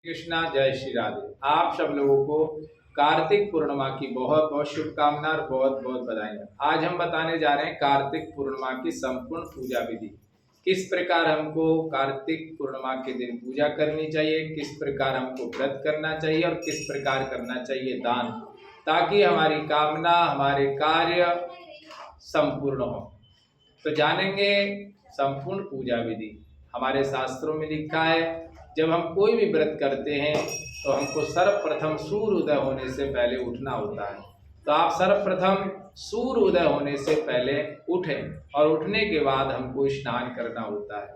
कृष्णा, जय श्री राधे। आप सब लोगों को कार्तिक पूर्णिमा की बहुत बहुत शुभकामनाएं और बहुत बहुत बधाई। आज हम बताने जा रहे हैं कार्तिक पूर्णिमा की संपूर्ण पूजा विधि। किस प्रकार हमको कार्तिक पूर्णिमा के दिन पूजा करनी चाहिए, किस प्रकार हमको व्रत करना चाहिए और किस प्रकार करना चाहिए दान, ताकि हमारी कामना, हमारे कार्य संपूर्ण हो। तो जानेंगे संपूर्ण पूजा विधि। हमारे शास्त्रों में लिखा है, जब हम कोई भी व्रत करते हैं तो हमको सर्वप्रथम सूर्य उदय होने से पहले उठना होता है। तो आप सर्वप्रथम सूर्य उदय होने से पहले उठें और उठने के बाद हमको स्नान करना होता है।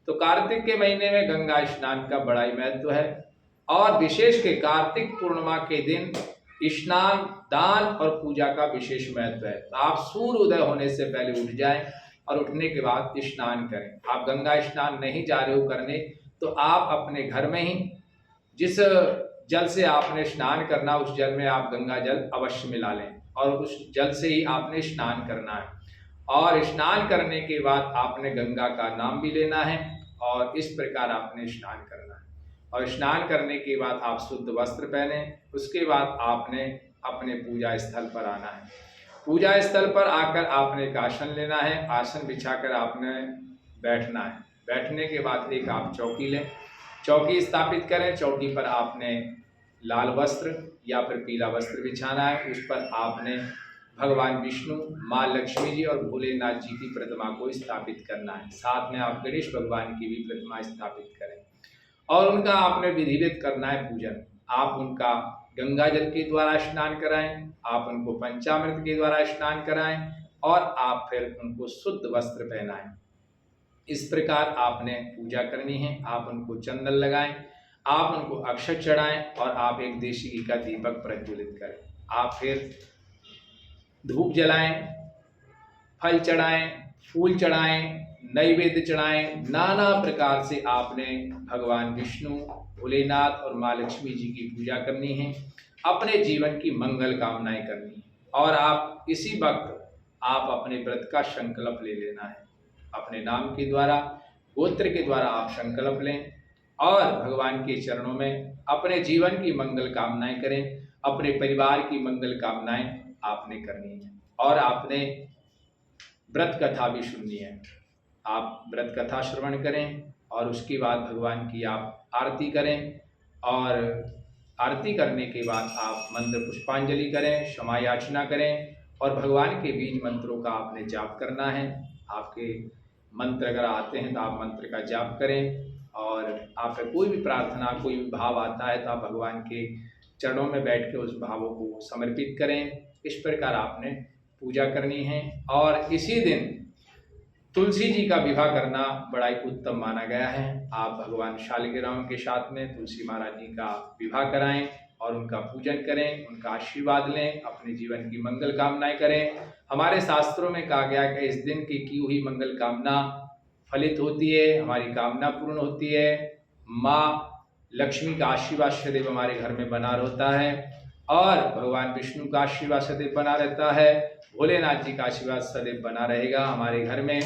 तो कार्तिक के महीने में गंगा स्नान का बड़ा ही महत्व है और विशेष के कार्तिक पूर्णिमा के दिन स्नान, दान और पूजा का विशेष महत्व है। तो आप सूर्य उदय होने से पहले उठ जाएं और उठने के बाद स्नान करें। आप गंगा स्नान नहीं जा रहे हो करने तो आप अपने घर में ही जिस जल से आपने स्नान करना उस जल में आप गंगा जल अवश्य मिला लें और उस जल से ही आपने स्नान करना है। और स्नान करने के बाद आपने गंगा का नाम भी लेना है और इस प्रकार आपने स्नान करना है। और स्नान करने के बाद आप शुद्ध वस्त्र पहने, उसके बाद आपने अपने पूजा स्थल पर आना है। पूजा स्थल पर आकर आपने एक आसन लेना है, आसन बिछाकर आपने बैठना है। बैठने के बाद एक आप चौकी लें, चौकी स्थापित करें। चौकी पर आपने लाल वस्त्र या फिर पीला वस्त्र बिछाना है। उस पर आपने भगवान विष्णु, माँ लक्ष्मी जी और भोलेनाथ जी की प्रतिमा को स्थापित करना है। साथ में आप गणेश भगवान की भी प्रतिमा स्थापित करें और उनका आपने विधिवत करना है पूजन। आप उनका गंगा जल के द्वारा स्नान कराएं, आप उनको पंचामृत के द्वारा स्नान कराएं और आप फिर उनको शुद्ध वस्त्र पहनाएं। इस प्रकार आपने पूजा करनी है। आप उनको चंदन लगाएं, आप उनको अक्षत चढ़ाएं और आप एक देशी घी का दीपक प्रज्वलित करें। आप फिर धूप जलाएं, फल चढ़ाएं, फूल चढ़ाएं, नैवेद्य चढ़ाएं। नाना प्रकार से आपने भगवान विष्णु, भोलेनाथ और माँ लक्ष्मी जी की पूजा करनी है। अपने जीवन की मंगल कामनाएं करनी है और आप इसी वक्त आप अपने व्रत का संकल्प ले लेना है। अपने नाम के द्वारा, गोत्र के द्वारा आप संकल्प लें और भगवान के चरणों में अपने जीवन की मंगल कामनाएं करें। अपने परिवार की मंगल कामनाएं आपने करनी है और आपने व्रत कथा भी सुननी है। आप व्रत कथा श्रवण करें और उसके बाद भगवान की आप आरती करें और आरती करने के बाद आप मंत्र पुष्पांजलि करें, क्षमा याचना करें और भगवान के बीज मंत्रों का आपने जाप करना है। आपके मंत्र अगर आते हैं तो आप मंत्र का जाप करें और आपका कोई भी प्रार्थना, कोई भी भाव आता है तो आप भगवान के चरणों में बैठ के उस भावों को समर्पित करें। इस प्रकार आपने पूजा करनी है और इसी दिन तुलसी जी का विवाह करना बड़ा ही उत्तम माना गया है। आप भगवान शालिग्राम के साथ में तुलसी महाराज जी का विवाह कराएं और उनका पूजन करें, उनका आशीर्वाद लें, अपने जीवन की मंगल कामनाएं करें। हमारे शास्त्रों में कहा गया कि इस दिन की हुई मंगल कामना फलित होती है, हमारी कामना पूर्ण होती है। माँ लक्ष्मी का आशीर्वाद सदैव हमारे घर में बना रहता है और भगवान विष्णु का आशीर्वाद सदैव बना रहता है। भोलेनाथ जी का आशीर्वाद सदैव बना रहेगा हमारे घर में।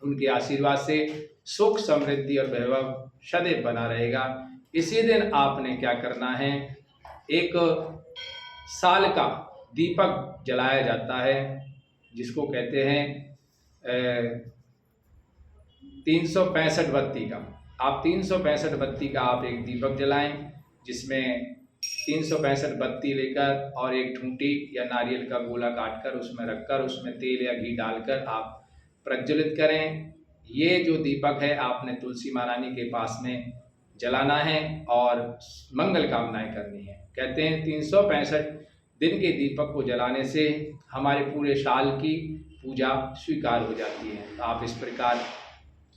उनके आशीर्वाद से सुख, समृद्धि और वैभव सदैव बना रहेगा। इसी दिन आपने क्या करना है, एक साल का दीपक जलाया जाता है जिसको कहते हैं 365 बत्ती का। आप 365 बत्ती का आप एक दीपक जलाएं जिसमें 365 बत्ती लेकर और एक ठूंठी या नारियल का गोला काटकर उसमें रखकर उसमें तेल या घी डालकर आप प्रज्वलित करें। ये जो दीपक है आपने तुलसी महारानी के पास में जलाना है और मंगल कामनाएं करनी है। कहते हैं 365 दिन के दीपक को जलाने से हमारे पूरे साल की पूजा स्वीकार हो जाती है। तो आप इस प्रकार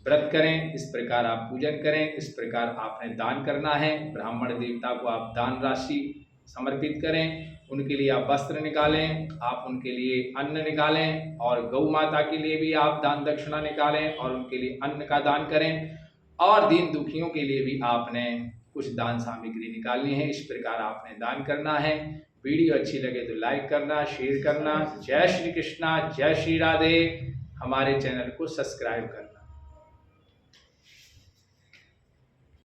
व्रत करें, इस प्रकार आप पूजन करें, इस प्रकार आपने दान करना है। ब्राह्मण देवता को आप दान राशि समर्पित करें, उनके लिए आप वस्त्र निकालें, आप उनके लिए अन्न निकालें और गौ माता के लिए भी आप दान दक्षिणा निकालें और उनके लिए अन्न का दान करें और दीन दुखियों के लिए भी आपने कुछ दान सामग्री निकालनी है। इस प्रकार आपने दान करना है। वीडियो अच्छी लगे तो लाइक करना, शेयर करना। जय श्री कृष्णा, जय श्री राधे। हमारे चैनल को सब्सक्राइब करना।